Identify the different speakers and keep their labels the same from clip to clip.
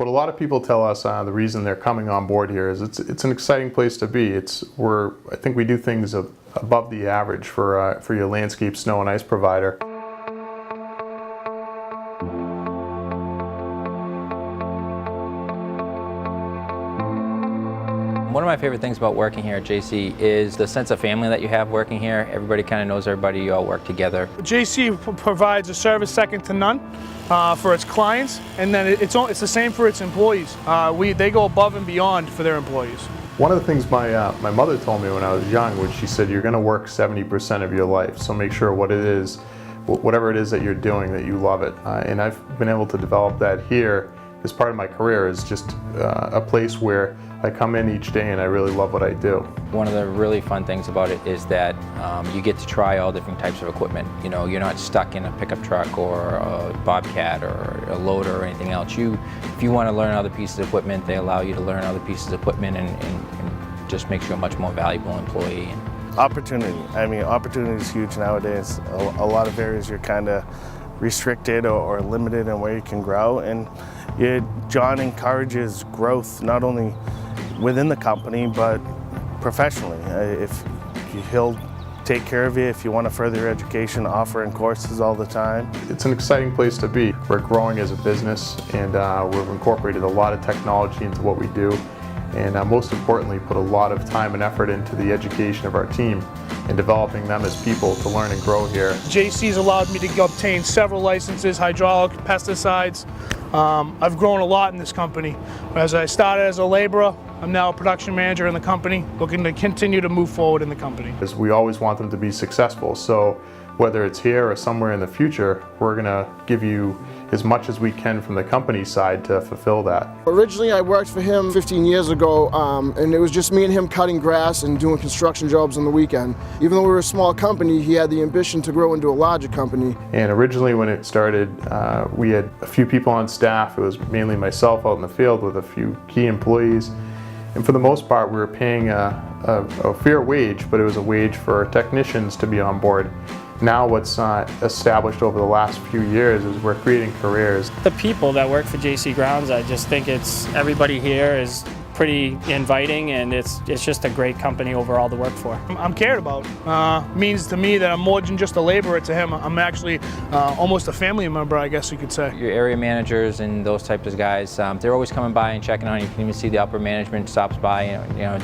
Speaker 1: What a lot of people tell us the reason they're coming on board here is it's an exciting place to be. I think we do things above the average for your landscape snow and ice provider.
Speaker 2: One of my favorite things about working here at JC is the sense of family that you have working here. Everybody kind of knows everybody, you all work together.
Speaker 3: JC provides a service second to none for its clients, and then it's the same for its employees. They go above and beyond for their employees.
Speaker 1: One of the things my mother told me when I was young was she said, you're going to work 70% of your life, so make sure whatever it is that you're doing, that you love it. And I've been able to develop that here as part of my career, is just a place where I come in each day and I really love what I do.
Speaker 2: One of the really fun things about it is that you get to try all different types of equipment. You know, you're not stuck in a pickup truck or a bobcat or a loader or anything else. If you want to learn other pieces of equipment, they allow you to learn other pieces of equipment and just makes you a much more valuable employee.
Speaker 4: Opportunity. I mean, opportunity is huge nowadays. A lot of areas you're kind of restricted or limited in where you can grow, and John encourages growth not only within the company but professionally. He'll take care of you if you want to further your education, offering courses all the time.
Speaker 1: It's an exciting place to be. We're growing as a business, and we've incorporated a lot of technology into what we do, and most importantly put a lot of time and effort into the education of our team and developing them as people to learn and grow here.
Speaker 3: JC's allowed me to obtain several licenses, hydraulic, pesticides. I've grown a lot in this company. As I started as a laborer, I'm now a production manager in the company, looking to continue to move forward in the company.
Speaker 1: We always want them to be successful, so whether it's here or somewhere in the future, we're going to give you as much as we can from the company side to fulfill that.
Speaker 5: Originally I worked for him 15 years ago, and it was just me and him cutting grass and doing construction jobs on the weekend. Even though we were a small company, he had the ambition to grow into a larger company.
Speaker 1: And originally when it started, we had a few people on staff. It was mainly myself out in the field with a few key employees. And for the most part, we were paying a fair wage, but it was a wage for technicians to be on board. Now what's established over the last few years is we're creating careers.
Speaker 6: The people that work for JC Grounds, I just think everybody here is pretty inviting, and it's just a great company overall to work for.
Speaker 3: I'm cared about. Means to me that I'm more than just a laborer to him. I'm actually almost a family member, I guess you could say.
Speaker 2: Your area managers and those types of guys, they're always coming by and checking on you. You can even see the upper management stops by,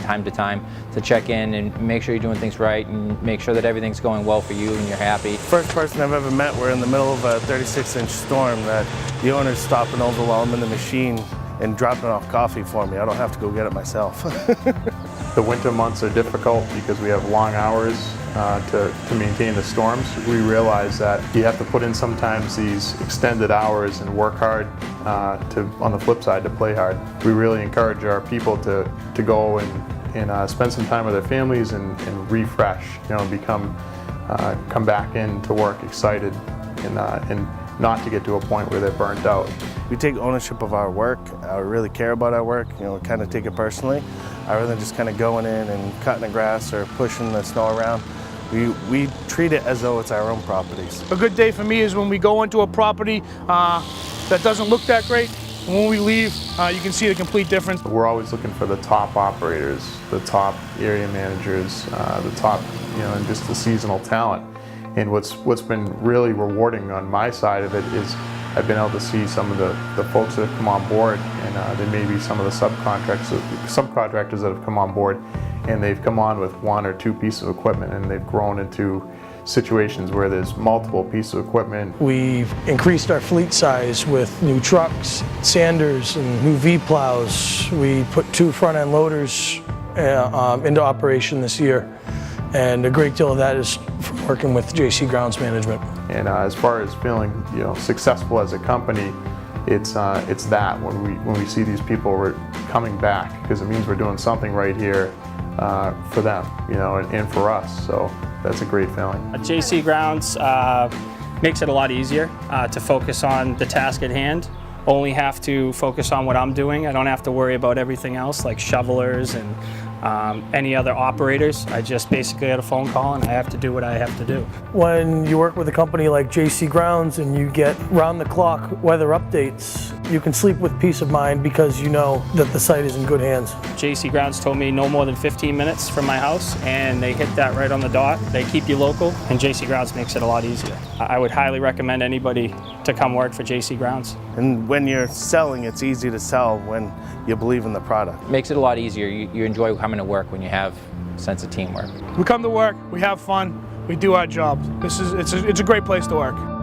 Speaker 2: time to time to check in and make sure you're doing things right and make sure that everything's going well for you and you're happy.
Speaker 4: First person I've ever met, we're in the middle of a 36-inch storm that the owner's stopping over while I'm in the machine and dropping off coffee for me. I don't have to go get it myself.
Speaker 1: The winter months are difficult because we have long hours to maintain the storms. We realize that you have to put in sometimes these extended hours and work hard on the flip side, to play hard. We really encourage our people to go and spend some time with their families and refresh, come back in to work excited and not to get to a point where they're burnt out.
Speaker 4: We take ownership of our work. I really care about our work. We kind of take it personally. Rather than just kind of going in and cutting the grass or pushing the snow around, we treat it as though it's our own properties.
Speaker 3: A good day for me is when we go into a property that doesn't look that great. And when we leave, you can see the complete difference.
Speaker 1: We're always looking for the top operators, the top area managers, the top, and just the seasonal talent. And what's been really rewarding on my side of it is I've been able to see some of the folks that have come on board, and there may be some of the subcontractors that have come on board, and they've come on with one or two pieces of equipment, and they've grown into situations where there's multiple pieces of equipment.
Speaker 7: We've increased our fleet size with new trucks, sanders, and new V-plows. We put 2 front-end loaders into operation this year, and a great deal of that is from working with JC Grounds Management.
Speaker 1: And as far as feeling successful as a company, it's that when we see these people coming back, because it means we're doing something right here for them, and for us. So that's a great feeling.
Speaker 6: JC Grounds makes it a lot easier to focus on the task at hand. Only have to focus on what I'm doing. I don't have to worry about everything else like shovelers and any other operators. I just basically get a phone call and I have to do what I have to do.
Speaker 7: When you work with a company like JC Grounds and you get round-the-clock weather updates, you can sleep with peace of mind because you know that the site is in good hands.
Speaker 6: JC Grounds told me no more than 15 minutes from my house, and they hit that right on the dot. They keep you local, and JC Grounds makes it a lot easier. I would highly recommend anybody to come work for JC Grounds.
Speaker 4: And when you're selling, it's easy to sell when you believe in the product.
Speaker 2: It makes it a lot easier. You enjoy coming to work when you have a sense of teamwork.
Speaker 3: We come to work, we have fun, we do our jobs. It's a great place to work.